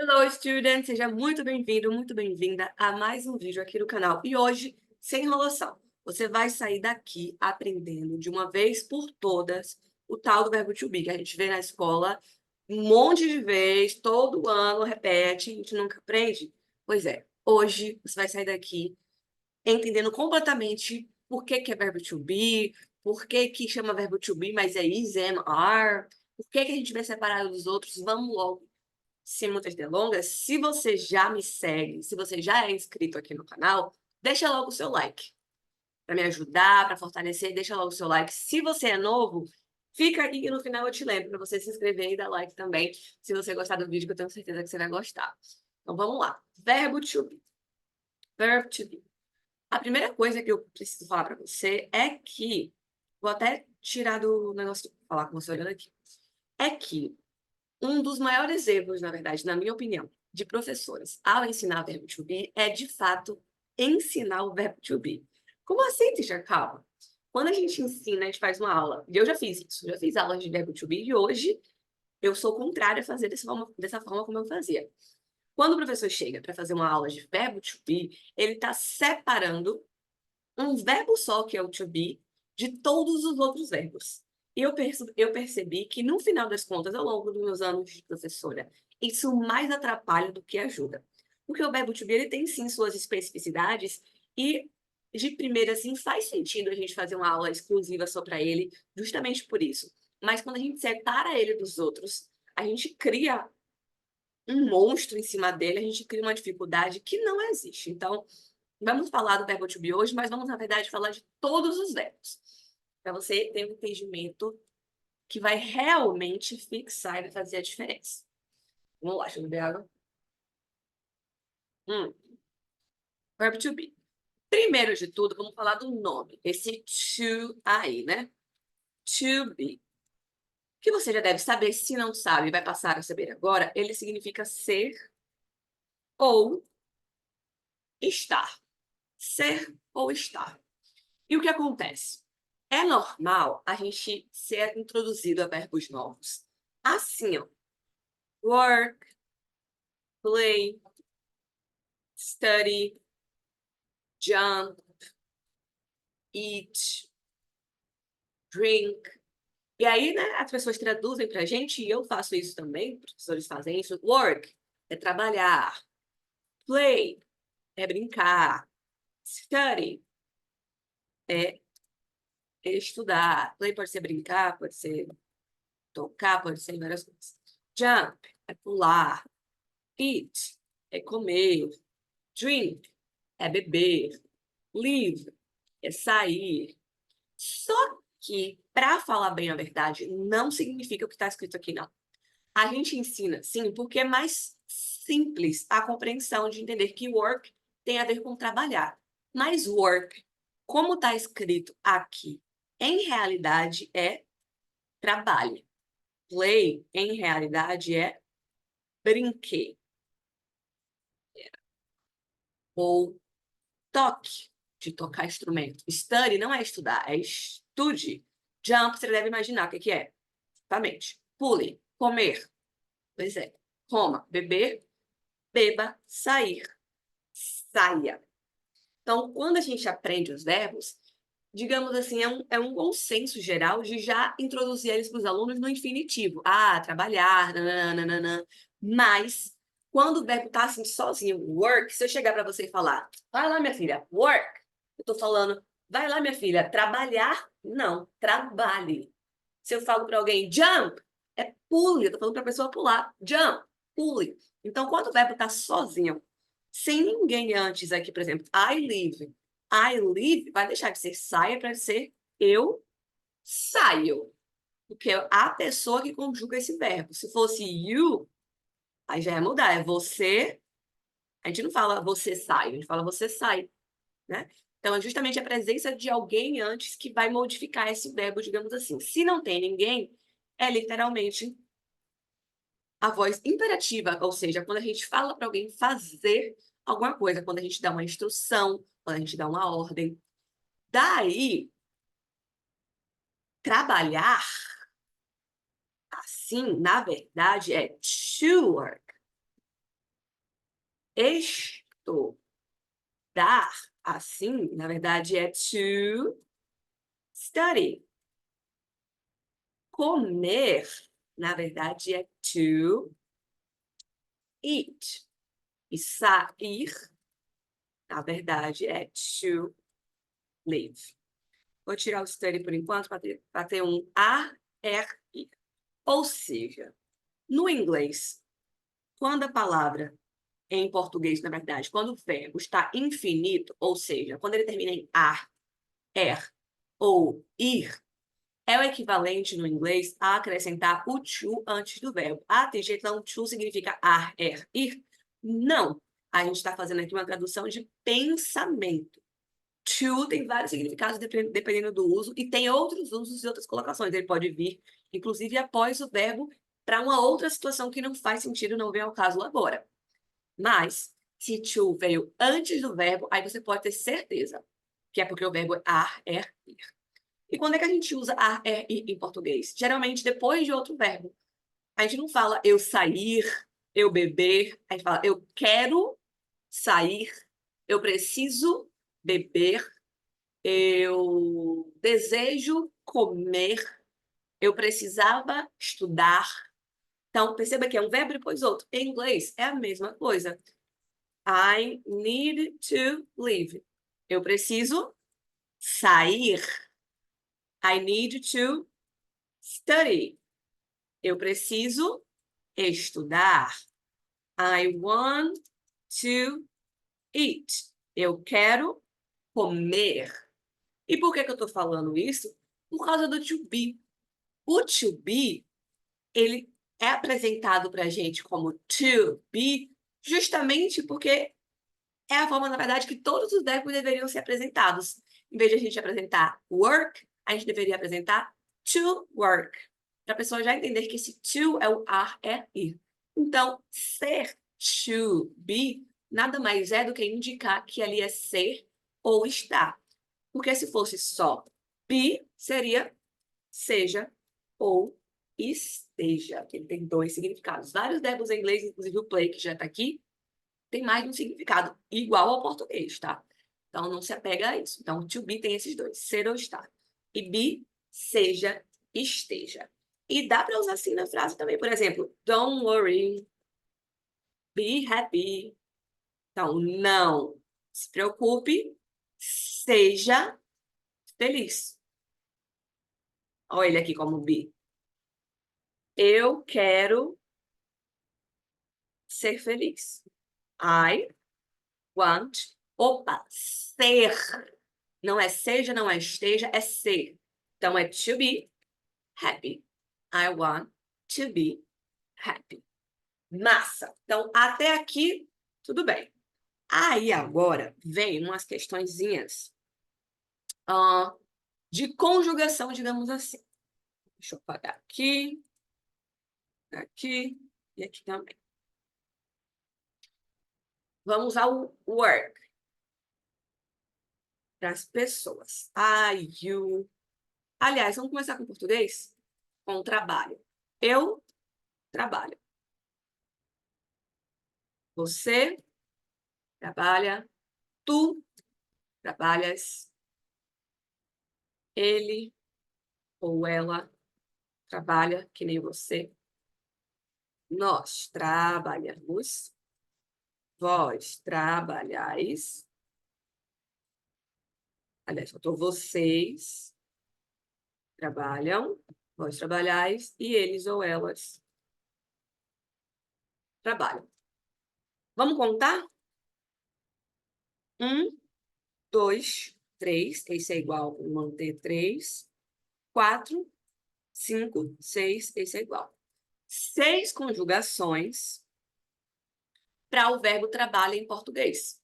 Hello, student! Seja muito bem-vindo, muito bem-vinda a mais um vídeo aqui no canal. E hoje, sem enrolação, você vai sair daqui aprendendo de uma vez por todas o tal do verbo to be, que a gente vê na escola um monte de vez, todo ano repete, a gente nunca aprende. Pois é, hoje você vai sair daqui entendendo completamente por que que é verbo to be, por que que chama verbo to be, mas é is, am, are, por que que a gente vê separado dos outros. Vamos logo sem muitas delongas, se você já me segue, se você já é inscrito aqui no canal, deixa logo o seu like. Para me ajudar, para fortalecer, deixa logo o seu like. Se você é novo, fica aqui que no final eu te lembro para você se inscrever e dar like também, se você gostar do vídeo, que eu tenho certeza que você vai gostar. Então vamos lá. Verbo to be. Verb to be. A primeira coisa que eu preciso falar para você é que, vou até tirar do negócio de falar com você olhando aqui, é que um dos maiores erros, na verdade, na minha opinião, de professores ao ensinar o verbo to be é, de fato, ensinar o verbo to be. Como assim, teacher? Calma. Quando a gente ensina, a gente faz uma aula, e eu já fiz isso, já fiz aulas de verbo to be, e hoje eu sou contrária a fazer dessa forma como eu fazia. Quando o professor chega para fazer uma aula de verbo to be, ele está separando um verbo só, que é o to be, de todos os outros verbos. E eu percebi que, no final das contas, ao longo dos meus anos de professora, isso mais atrapalha do que ajuda. Porque o verbo to be, ele tem, sim, suas especificidades e, de primeira, assim, faz sentido a gente fazer uma aula exclusiva só para ele, justamente por isso. Mas quando a gente separa ele dos outros, a gente cria um monstro em cima dele, a gente cria uma dificuldade que não existe. Então, vamos falar do verbo to be hoje, mas vamos, na verdade, falar de todos os verbos. Para você ter um entendimento que vai realmente fixar e fazer a diferença. Vamos lá, deixa eu beber água. Verbo to be. Primeiro de tudo, vamos falar do nome. Esse to aí, né? To be. Que você já deve saber, se não sabe, vai passar a saber agora. Ele significa ser ou estar. Ser ou estar. E o que acontece? É normal a gente ser introduzido a verbos novos. Assim, ó. Work, play, study, jump, eat, drink. E aí, né, as pessoas traduzem pra gente, e eu faço isso também, os professores fazem isso. Work é trabalhar. Play é brincar. Study é estudar. Play pode ser brincar, pode ser tocar, pode ser várias coisas. Jump é pular. Eat é comer. Drink é beber. Leave é sair. Só que, para falar bem a verdade, não significa o que está escrito aqui, não. A gente ensina, sim, porque é mais simples a compreensão de entender que work tem a ver com trabalhar. Mas work, como está escrito aqui, em realidade é trabalho. Play, em realidade, é brinquedo. Ou toque, de tocar instrumento. Study não é estudar, é estude. Jump, você deve imaginar o que que é. Exatamente. Pule, comer. Pois é. Coma, beber, beba, sair. Saia. Então, quando a gente aprende os verbos, digamos assim, é um bom senso geral de já introduzir eles para os alunos no infinitivo. Ah, trabalhar, nananana. Mas, quando o verbo está assim sozinho, work, se eu chegar para você e falar, vai lá, minha filha, work, eu estou falando, vai lá, minha filha, trabalhar? Não, trabalhe. Se eu falo para alguém, jump, é pule, eu estou falando para a pessoa pular, jump, pule. Então, quando o verbo está sozinho, sem ninguém antes aqui, por exemplo, I live. I live vai deixar de ser saia para ser eu saio. Porque é a pessoa que conjuga esse verbo. Se fosse you, aí já ia mudar. É você. A gente não fala você sai, a gente fala você sai, né? Então, é justamente a presença de alguém antes que vai modificar esse verbo, digamos assim. Se não tem ninguém, é literalmente a voz imperativa, ou seja, quando a gente fala para alguém fazer alguma coisa, quando a gente dá uma instrução, quando a gente dá uma ordem. Daí, trabalhar, assim, na verdade, é to work. Estudar, assim, na verdade, é to study. Comer, na verdade, é to eat. E sair, na verdade, é to leave. Vou tirar o study por enquanto para ter um A-R-I. Ou seja, no inglês, quando a palavra, em português, na verdade, quando o verbo está infinito, ou seja, quando ele termina em ar, er ou ir, é o equivalente no inglês a acrescentar o to antes do verbo. Ah, tem jeito, não, to significa ar, er, ir? Não. A gente está fazendo aqui uma tradução de pensamento. To tem vários significados dependendo do uso e tem outros usos e outras colocações. Ele pode vir, inclusive, após o verbo para uma outra situação que não faz sentido, não vem ao caso agora. Mas, se to veio antes do verbo, aí você pode ter certeza que é porque o verbo é ar, er, ir. E quando é que a gente usa ar, er, ir em português? Geralmente depois de outro verbo. A gente não fala eu sair, eu beber. A gente fala eu quero sair, eu preciso beber, eu desejo comer, eu precisava estudar. Então, perceba que é um verbo depois outro. Em inglês, é a mesma coisa. I need to leave. Eu preciso sair. I need to study. Eu preciso estudar. I want to eat. Eu quero comer. E por que eu estou falando isso? Por causa do to be. O to be, ele é apresentado para a gente como to be justamente porque é a forma, na verdade, que todos os verbos deveriam ser apresentados. Em vez de a gente apresentar work, a gente deveria apresentar to work. Para a pessoa já entender que esse to é o are, é ir. Então, ser to be nada mais é do que indicar que ali é ser ou estar. Porque se fosse só be, seria seja ou esteja. Ele tem dois significados. Vários verbos em inglês, inclusive o play, que já está aqui, tem mais de um significado igual ao português, tá? Então, não se apega a isso. Então, to be tem esses dois, ser ou estar. E be, seja, esteja. E dá para usar assim na frase também. Por exemplo, don't worry, be happy. Então, não se preocupe, seja feliz. Olha ele aqui como be. Eu quero ser feliz. I want. Opa, ser. Não é seja, não é esteja, é ser. Então é to be happy. I want to be happy. Massa. Então, até aqui, tudo bem. Aí agora vem umas questõezinhas de conjugação, digamos assim. Deixa eu apagar aqui, aqui e aqui também. Vamos ao work. Para as pessoas. I, you. Aliás, vamos começar com português? Com o trabalho. Eu trabalho. Você trabalha. Tu trabalhas. Ele ou ela trabalha que nem você. Nós trabalhamos. Vós trabalhais. Aliás, faltou vocês trabalham. Vós trabalhais. E eles ou elas trabalham. Vamos contar? 1, 2, 3. Esse é igual a manter 3. 4, 5, 6. Esse é igual. 6 conjugações para o verbo trabalha em português.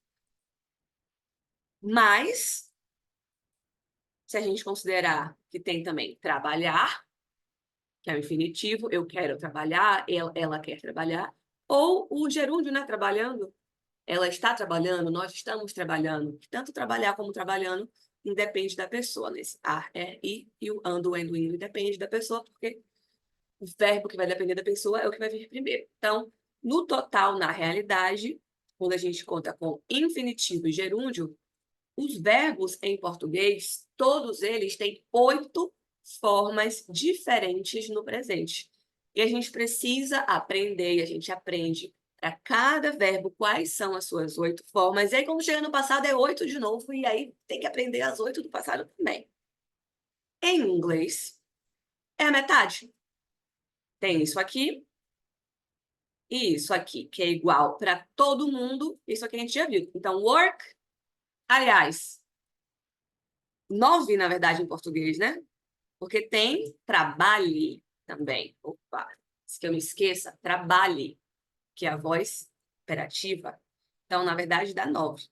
Mas, se a gente considerar que tem também trabalhar, que é o infinitivo, eu quero trabalhar, ela quer trabalhar, ou o gerúndio, né, trabalhando, ela está trabalhando, nós estamos trabalhando. Tanto trabalhar como trabalhando independe da pessoa. Nesse ar, é, e o ando, o endo, indo, depende da pessoa, porque o verbo que vai depender da pessoa é o que vai vir primeiro. Então, no total, na realidade, quando a gente conta com infinitivo e gerúndio, os verbos em português, todos eles têm 8 formas diferentes no presente. E a gente precisa aprender, e a gente aprende para cada verbo quais são as suas 8 formas. E aí, quando chega no passado, é 8 de novo, e aí tem que aprender as 8 do passado também. Em inglês, é a metade. Tem isso aqui e isso aqui, que é igual para todo mundo. Isso aqui a gente já viu. Então, work, aliás, 9, na verdade, em português, né? Porque tem trabalhe também. Opa, se que eu me esqueça, trabalhe, que é a voz imperativa. Então, na verdade, dá 9.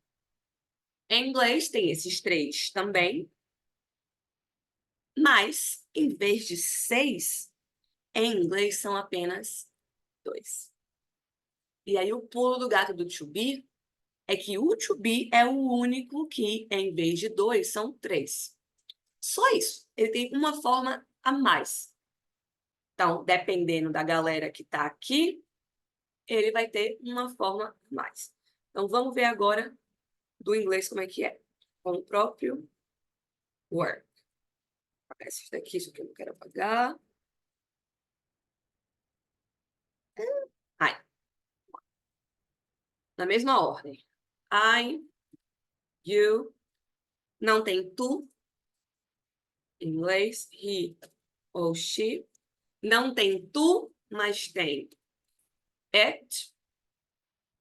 Em inglês tem esses 3 também, mas em vez de 6, em inglês são apenas 2. E aí o pulo do gato do to be é que o to be é o único que, em vez de 2, são 3. Só isso. Ele tem uma forma a mais. Então, dependendo da galera que está aqui, ele vai ter uma forma a mais. Então, vamos ver agora do inglês como é que é. Com o próprio work. Isso daqui, isso aqui eu não quero apagar. Ai. Na mesma ordem. I, you, não tem tu, em inglês, he ou she. Não tem tu, mas tem it.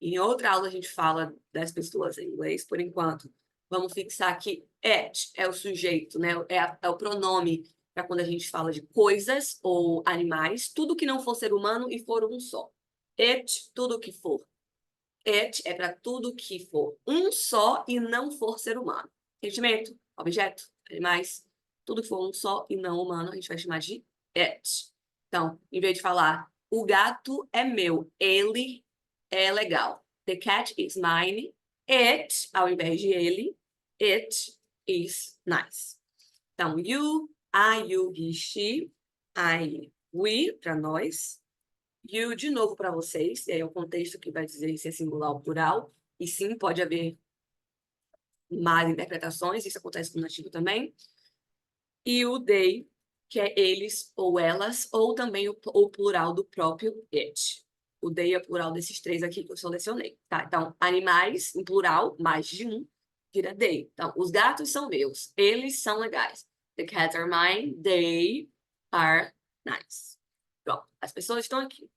Em outra aula a gente fala das pessoas em inglês, por enquanto. Vamos fixar que it é o sujeito, né? É o pronome para quando a gente fala de coisas ou animais, tudo que não for ser humano e for um só. It, tudo que for. It é para tudo que for um só e não for ser humano. Sentimento, objeto, animais, tudo que for um só e não humano, a gente vai chamar de it. Então, em vez de falar o gato é meu, ele é legal. The cat is mine. It, ao invés de ele, it is nice. Então, you, I, you, he, she, I, we, para nós. You, de novo para vocês, e aí é o contexto que vai dizer se é singular ou plural. E sim, pode haver mais interpretações, isso acontece com o nativo também. E o they, que é eles ou elas, ou também o plural do próprio it. O they é o plural desses 3 aqui que eu selecionei, tá? Então, animais, em plural, mais de um, vira they. Então, os gatos são meus, eles são legais. The cats are mine, they are nice. Pronto, as pessoas estão aqui.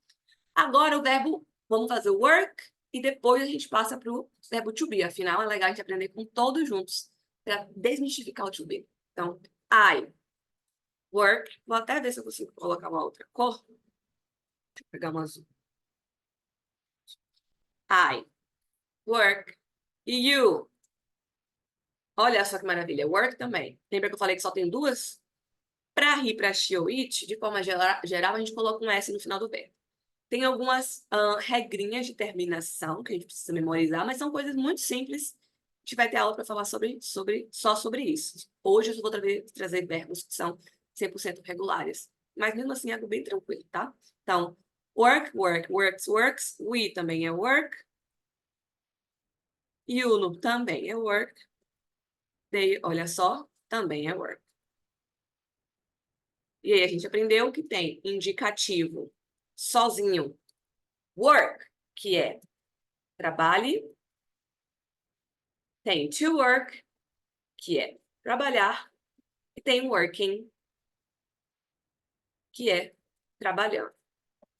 Agora o verbo, vamos fazer o work e depois a gente passa para o verbo to be. Afinal, é legal a gente aprender com todos juntos para desmistificar o to be. Então, I work. Vou até ver se eu consigo colocar uma outra cor. Deixa eu pegar uma azul. I work. E you? Olha só que maravilha. Work também. Lembra que eu falei que só tem 2? Para rir, para she ou it, de forma geral, a gente coloca um S no final do verbo. Tem algumas regrinhas de terminação que a gente precisa memorizar, mas são coisas muito simples. A gente vai ter aula para falar só sobre isso. Hoje eu só vou trazer verbos que são 100% regulares. Mas mesmo assim é algo bem tranquilo, tá? Então, work, work, works, works. We também é work. You também é work. They, olha só, também é work. E aí a gente aprendeu que tem indicativo sozinho, work, que é trabalhe. Tem to work, que é trabalhar, e tem working, que é trabalhando.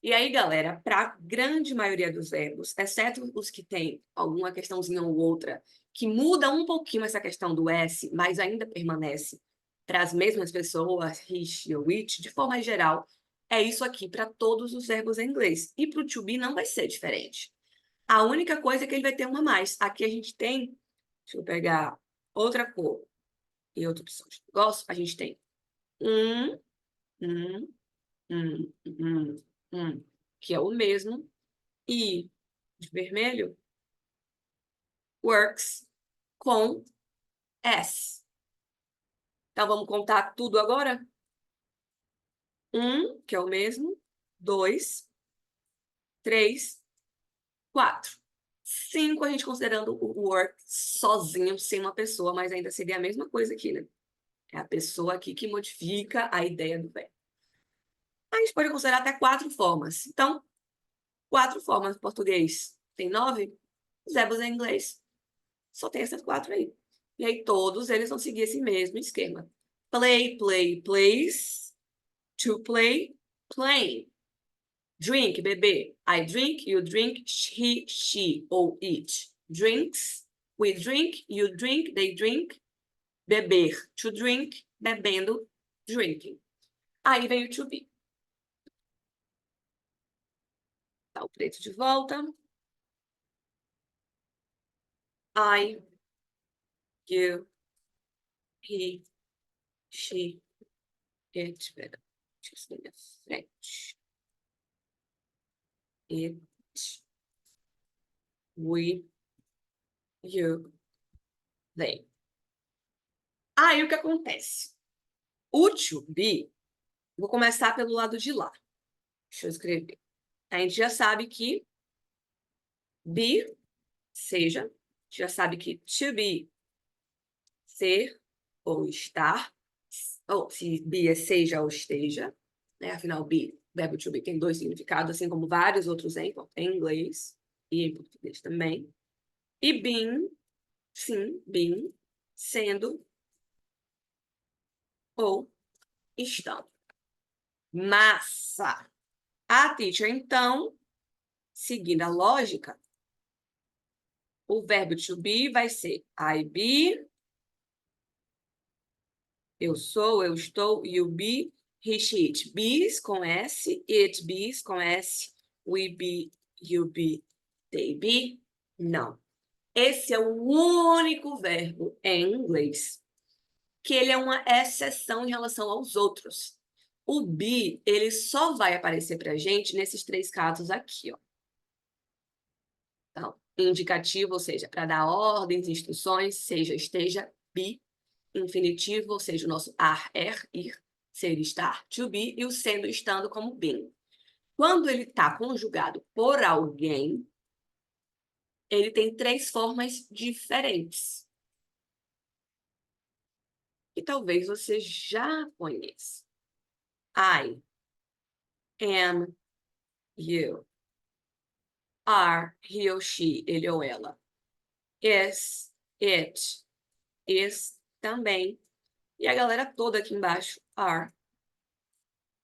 E aí, galera, para a grande maioria dos verbos, exceto os que têm alguma questãozinha ou outra, que muda um pouquinho essa questão do S, mas ainda permanece para as mesmas pessoas, he, she ou it, de forma geral, é isso aqui para todos os verbos em inglês. E para o to be não vai ser diferente. A única coisa é que ele vai ter uma a mais. Aqui a gente tem, deixa eu pegar outra cor e outra opção de negócio, a gente tem um, um, que é o mesmo, e de vermelho, works com S. Então, vamos contar tudo agora? Que é o mesmo, 2, 3, 4. 5 a gente considerando o work sozinho, sem uma pessoa, mas ainda seria a mesma coisa aqui, né? É a pessoa aqui que modifica a ideia do verbo. A gente pode considerar até 4 formas. Então, 4 formas em português. Tem 9? Os verbos em inglês. Só tem essas 4 aí. E aí todos eles vão seguir esse mesmo esquema. Play, play, plays. To play, playing. Drink, beber. I drink, you drink, he, she, ou it. Drinks, we drink, you drink, they drink. Beber, to drink, bebendo, drinking. Aí vem o to be. Tá o preto de volta. I, you, he, she, it. Pera, deixa eu escrever na frente. It, we, you, they. Aí o que acontece? O to be, vou começar pelo lado de lá. Deixa eu escrever. A gente já sabe que be, seja. Já sabe que to be, ser ou estar. Ou se be é seja ou esteja. Né? Afinal, be, verbo to be, tem 2 significados, assim como vários outros em inglês e em português também. E being, sim, being, sendo ou estando. Massa! A teacher, então, seguindo a lógica, o verbo to be vai ser I be, eu sou, eu estou, you be, he, she, it bees com S, it bees com S, we be, you be, they be, não. Esse é o único verbo em inglês que ele é uma exceção em relação aos outros. O be, ele só vai aparecer para a gente nesses 3 casos aqui, ó. Então, indicativo, ou seja, para dar ordens, instruções, seja, esteja, be. Infinitivo, ou seja, o nosso are, ir, ser, estar, to be, e o sendo, estando como being. Quando ele está conjugado por alguém, ele tem 3 formas diferentes. E talvez você já conheça. I am, you. Are, he ou she, ele ou ela. Is, it, is também. E a galera toda aqui embaixo, are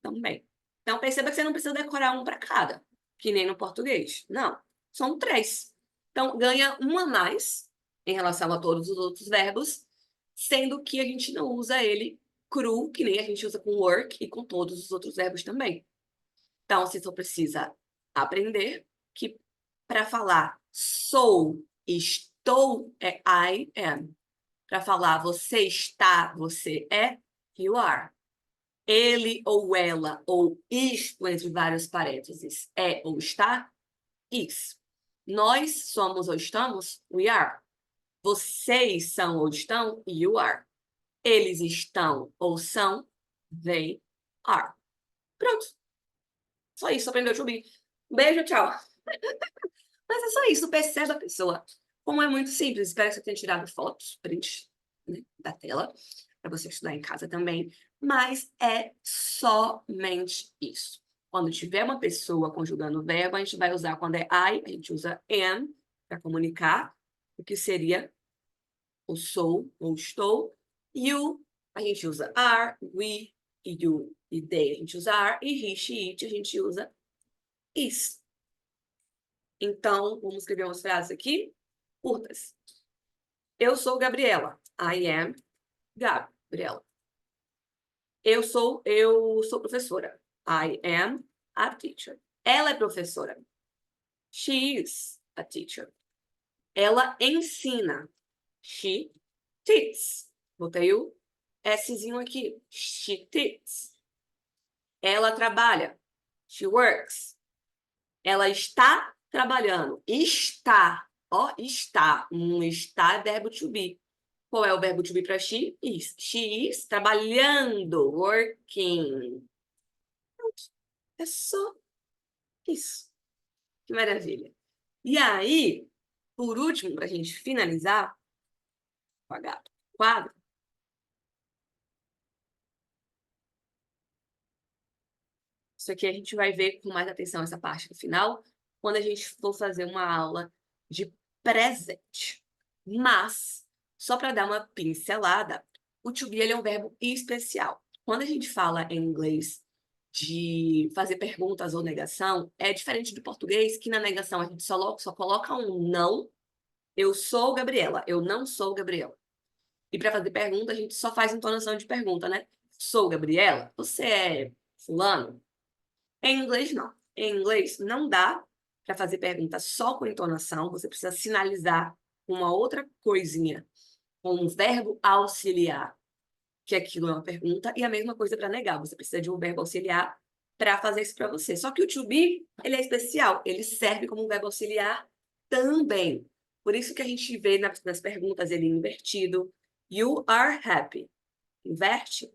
também. Então, perceba que você não precisa decorar um para cada, que nem no português. Não, são 3. Então, ganha uma a mais em relação a todos os outros verbos, sendo que a gente não usa ele cru, que nem a gente usa com work e com todos os outros verbos também. Então, você só precisa aprender que para falar sou, estou, é I am. Para falar você está, você é, you are. Ele ou ela, ou isto, entre vários parênteses, é ou está, is. Nós somos ou estamos, we are. Vocês são ou estão, you are. Eles estão ou são, they are. Pronto. Só isso, aprendeu to be. Beijo, tchau. Mas é só isso, perceba a pessoa. Como é muito simples, espero que você tenha tirado fotos, prints, né, da tela, para você estudar em casa também. Mas é somente isso. Quando tiver uma pessoa conjugando o verbo, a gente vai usar quando é I, a gente usa am para comunicar, o que seria o sou ou estou. You, a gente usa are, we, you e they, a gente usa are, e he, she, it, a gente usa is. Então, vamos escrever umas frases aqui, curtas. Eu sou Gabriela. I am Gabriela. Eu sou professora. I am a teacher. Ela é professora. She is a teacher. Ela ensina. She teaches. Botei o Szinho aqui. She teaches. Ela trabalha. She works. Ela está trabalhando. Está. Ó, está. Está é verbo to be. Qual é o verbo to be para she? Is. She is trabalhando. Working. É só isso. Que maravilha. E aí, Por último, para a gente finalizar, quadro. Isso aqui a gente vai ver com mais atenção essa parte do final, quando a gente for fazer uma aula de presente. Mas, só para dar uma pincelada, o to be ele é um verbo especial. Quando a gente fala em inglês de fazer perguntas ou negação, é diferente do português, que na negação a gente só coloca um não. Eu sou Gabriela, eu não sou Gabriela. E para fazer pergunta, a gente só faz entonação de pergunta, né? Sou Gabriela? Você é fulano? Em inglês, não. Em inglês, não dá para fazer pergunta só com entonação, você precisa sinalizar uma outra coisinha, com um verbo auxiliar, que aquilo é uma pergunta, e a mesma coisa para negar, você precisa de um verbo auxiliar para fazer isso para você. Só que o to be, ele é especial, ele serve como um verbo auxiliar também. Por isso que a gente vê nas perguntas ele invertido. You are happy. Inverte.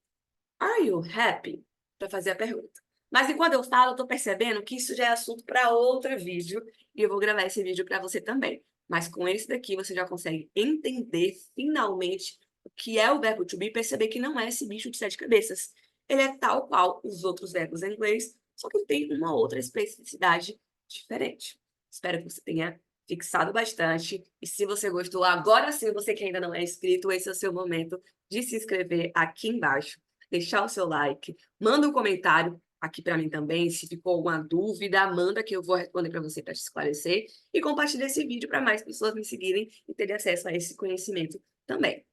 Are you happy? Para fazer a pergunta. Mas enquanto eu falo, eu tô percebendo que isso já é assunto para outro vídeo e eu vou gravar esse vídeo para você também. Mas com esse daqui você já consegue entender finalmente o que é o verbo to be e perceber que não é esse bicho de sete cabeças. Ele é tal qual os outros verbos em inglês, só que ele tem uma outra especificidade diferente. Espero que você tenha fixado bastante. E se você gostou, agora sim, você que ainda não é inscrito, esse é o seu momento de se inscrever aqui embaixo, deixar o seu like, manda um comentário aqui para mim também, se ficou alguma dúvida, manda que eu vou responder para você para te esclarecer e compartilha esse vídeo para mais pessoas me seguirem e terem acesso a esse conhecimento também.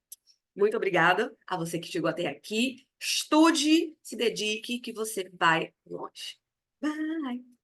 Muito obrigada a você que chegou até aqui. Estude, se dedique, que você vai longe. Bye!